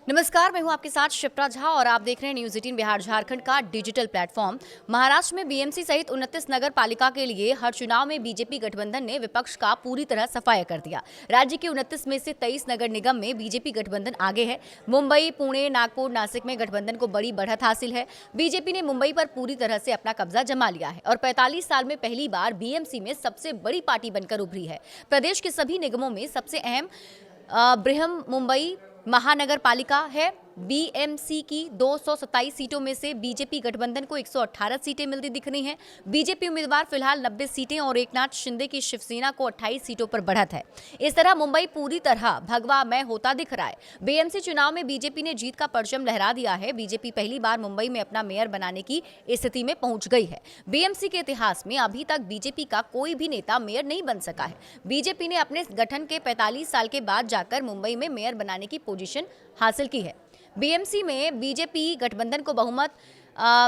नमस्कार, मैं हूं आपके साथ शिप्रा झा और आप देख रहे हैं न्यूज़ 18 बिहार झारखंड का डिजिटल प्लेटफॉर्म। महाराष्ट्र में बीएमसी सहित 29 नगर पालिका के लिए हर चुनाव में बीजेपी गठबंधन ने विपक्ष का पूरी तरह सफाया कर दिया। राज्य के 29 में से 23 नगर निगम में बीजेपी गठबंधन आगे है। मुंबई, पुणे, नागपुर, नासिक में गठबंधन को बड़ी बढ़त हासिल है। बीजेपी ने मुंबई पर पूरी तरह से अपना कब्जा जमा लिया है और 45 साल में पहली बार बीएमसी में सबसे बड़ी पार्टी बनकर उभरी है। प्रदेश के सभी निगमों में सबसे अहम बृहम मुंबई महानगर पालिका है। बीएमसी की 227 सीटों में से बीजेपी गठबंधन को 118 सीटें मिलती दिख रही हैं। बीजेपी उम्मीदवार फिलहाल 90 सीटें और एकनाथ शिंदे की शिवसेना को 28 सीटों पर बढ़त है। इस तरह मुंबई पूरी तरह भगवामय होता दिख रहा है। बीएमसी चुनाव में बीजेपी ने जीत का परचम लहरा दिया है। बीजेपी पहली बार मुंबई में अपना मेयर बनाने की स्थिति में पहुंच गई है। बीएमसी के इतिहास में अभी तक बीजेपी का कोई भी नेता मेयर नहीं बन सका है। बीजेपी ने अपने गठन के 45 साल के बाद जाकर मुंबई में मेयर बनाने की पोजीशन हासिल की है। बीएमसी में बीजेपी गठबंधन को बहुमत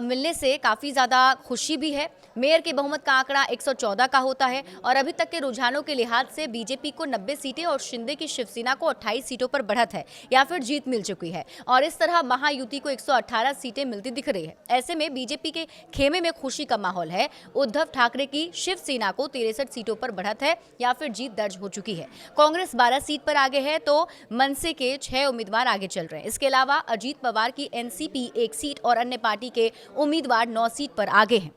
मिलने से काफ़ी ज़्यादा खुशी भी है। मेयर के बहुमत का आंकड़ा 114 का होता है और अभी तक के रुझानों के लिहाज से बीजेपी को 90 सीटें और शिंदे की शिवसेना को 28 सीटों पर बढ़त है या फिर जीत मिल चुकी है और इस तरह महायुति को 118 सीटें मिलती दिख रही है। ऐसे में बीजेपी के खेमे में खुशी का माहौल है। उद्धव ठाकरे की शिवसेना को 63 सीटों पर बढ़त है या फिर जीत दर्ज हो चुकी है। कांग्रेस 12 सीट पर आगे है तो मनसे के 6 उम्मीदवार आगे चल रहे हैं। इसके अलावा अजीत पवार की एनसीपी 1 सीट और अन्य पार्टी के उम्मीदवार 9 सीट पर आगे हैं।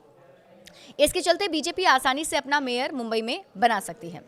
इसके चलते बीजेपी आसानी से अपना मेयर मुंबई में बना सकती है।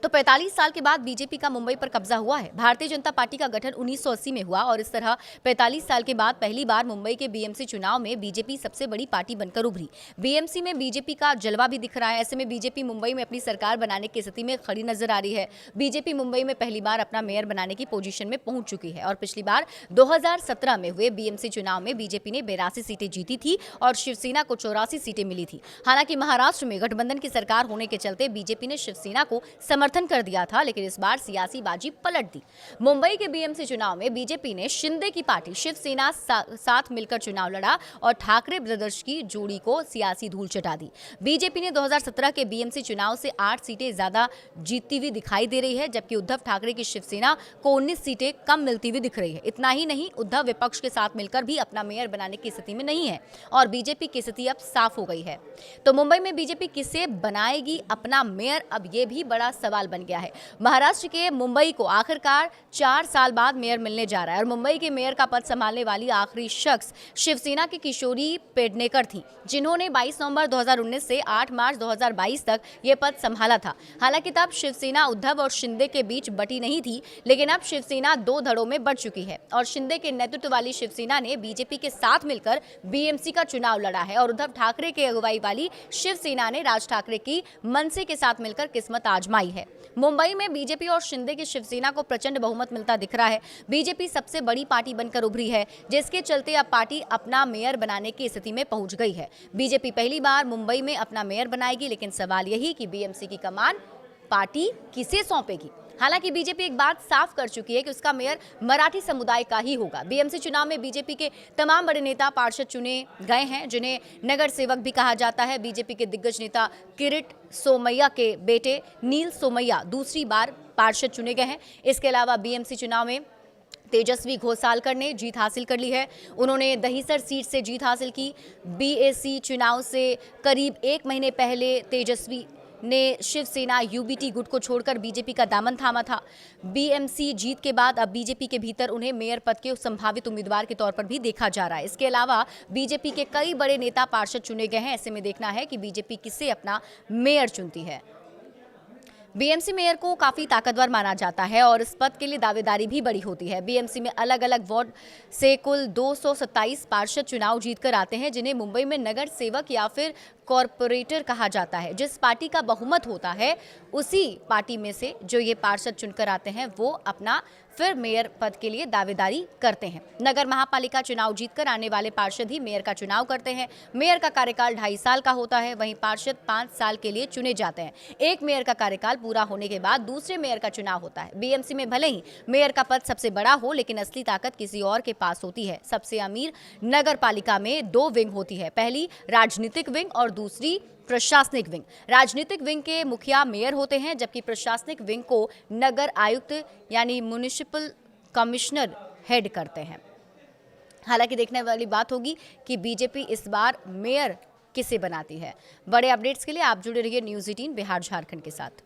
तो 45 साल के बाद बीजेपी का मुंबई पर कब्जा हुआ है। भारतीय जनता पार्टी का गठन 1980 में हुआ और इस तरह 45 साल के बाद पहली बार मुंबई के बीएमसी चुनाव में बीजेपी सबसे बड़ी पार्टी बनकर उभरी। बीएमसी में बीजेपी का जलवा भी दिख रहा है। ऐसे में बीजेपी मुंबई में अपनी सरकार बनाने की स्थिति में खड़ी नजर आ रही है। बीजेपी मुंबई में पहली बार अपना मेयर बनाने की पोजीशन में पहुंच चुकी है और पिछली बार 2017 में हुए बीएमसी चुनाव में बीजेपी ने 82 सीटें जीती थी और शिवसेना को 84 सीटें मिली थी। हालांकि महाराष्ट्र में गठबंधन की सरकार होने के चलते बीजेपी ने शिवसेना को समर्थन कर दिया था, लेकिन इस बार सियासी बाजी पलट दी। मुंबई के बीएमसी चुनाव में बीजेपी ने शिंदे की पार्टी शिवसेना साथ मिलकर चुनाव लड़ा और ठाकरे ब्रदर्स की जोड़ी को सियासी धूल चटा दी। बीजेपी ने 2017 के बीएमसी चुनाव से 8 सीटें ज्यादा जीतती हुई दिखाई दे रही है, जबकि उद्धव ठाकरे की शिवसेना को 19 सीटें कम मिलती हुई दिख रही है। इतना ही नहीं, उद्धव विपक्ष के साथ मिलकर भी अपना मेयर बनाने की स्थिति में नहीं है और बीजेपी की स्थिति अब साफ हो गई है। तो मुंबई में बीजेपी किसे बनाएगी अपना मेयर, अब ये भी बड़ा सवाल बन गया है। महाराष्ट्र के मुंबई को आखिरकार 4 साल बाद मेयर मिलने जा रहा है और मुंबई के मेयर का पद संभालने वाली आखिरी शख्स शिवसेना की किशोरी पेडनेकर थी, जिन्होंने 22 नवंबर 2019 से 8 मार्च 2022 तक ये पद संभाला था। हालांकि तब शिवसेना उद्धव और शिंदे के बीच बटी नहीं थी, लेकिन अब शिवसेना 2 धड़ों में बढ़ चुकी है और शिंदे के नेतृत्व वाली शिवसेना ने बीजेपी के साथ मिलकर बीएमसी का चुनाव लड़ा है और उद्धव ठाकरे के अगुवाई वाली शिवसेना ने राज ठाकरे की मनसे के साथ मिलकर किस्मत आजमाई है। मुंबई में बीजेपी और शिंदे की शिवसेना को प्रचंड बहुमत मिलता दिख रहा है। बीजेपी सबसे बड़ी पार्टी बनकर उभरी है, जिसके चलते अब पार्टी अपना मेयर बनाने की स्थिति में पहुंच गई है। बीजेपी पहली बार मुंबई में अपना मेयर बनाएगी, लेकिन सवाल यही कि बीएमसी की कमान पार्टी किसे सौंपेगी। हालांकि बीजेपी एक बात साफ कर चुकी है कि उसका मेयर मराठी समुदाय का ही होगा। बीएमसी चुनाव में बीजेपी के तमाम बड़े नेता पार्षद चुने गए हैं, जिन्हें नगर सेवक भी कहा जाता है। बीजेपी के दिग्गज नेता किरीट सोमैया के बेटे नील सोमैया दूसरी बार पार्षद चुने गए हैं। इसके अलावा बीएमसी चुनाव में तेजस्वी घोसालकर ने जीत हासिल कर ली है। उन्होंने दहीसर सीट से जीत हासिल की। बीएसी चुनाव से करीब 1 महीने पहले तेजस्वी ने शिवसेना यूबीटी गुट को छोड़कर बीजेपी का दामन थामा था। बीएमसी जीत के बाद अब बीजेपी के भीतर उन्हें मेयर पद के संभावित उम्मीदवार के तौर पर भी देखा जा रहा है। इसके अलावा बीजेपी के कई बड़े नेता पार्षद चुने गए हैं। ऐसे में देखना है कि बीजेपी किसे अपना मेयर चुनती है। बीएमसी मेयर को काफ़ी ताकतवर माना जाता है और इस पद के लिए दावेदारी भी बड़ी होती है। बीएमसी में अलग अलग वार्ड से कुल 227 पार्षद चुनाव जीतकर आते हैं, जिन्हें मुंबई में नगर सेवक या फिर कॉरपोरेटर कहा जाता है। जिस पार्टी का बहुमत होता है, उसी पार्टी में से जो ये पार्षद चुनकर आते हैं वो अपना फिर मेयर पद के लिए दावेदारी करते हैं। नगर महापालिका चुनाव जीतकर आने वाले पार्षद ही मेयर का चुनाव करते हैं। मेयर का कार्यकाल 2.5 साल का होता है, वहीं पार्षद 5 साल के लिए चुने जाते हैं। एक मेयर का कार्यकाल पूरा होने के बाद दूसरे मेयर का चुनाव होता है। बीएमसी में भले ही मेयर का पद सबसे बड़ा हो, लेकिन असली ताकत किसी और के पास होती है। सबसे अमीर नगर पालिका में 2 विंग होती है, पहली राजनीतिक विंग और दूसरी प्रशासनिक विंग। राजनीतिक विंग के मुखिया मेयर होते हैं, जबकि प्रशासनिक विंग को नगर आयुक्त यानी म्युनिसिपल कमिश्नर हेड करते हैं। हालांकि देखने वाली बात होगी कि बीजेपी इस बार मेयर किसे बनाती है। बड़े अपडेट्स के लिए आप जुड़े रहिए न्यूज़ 18 बिहार झारखंड के साथ।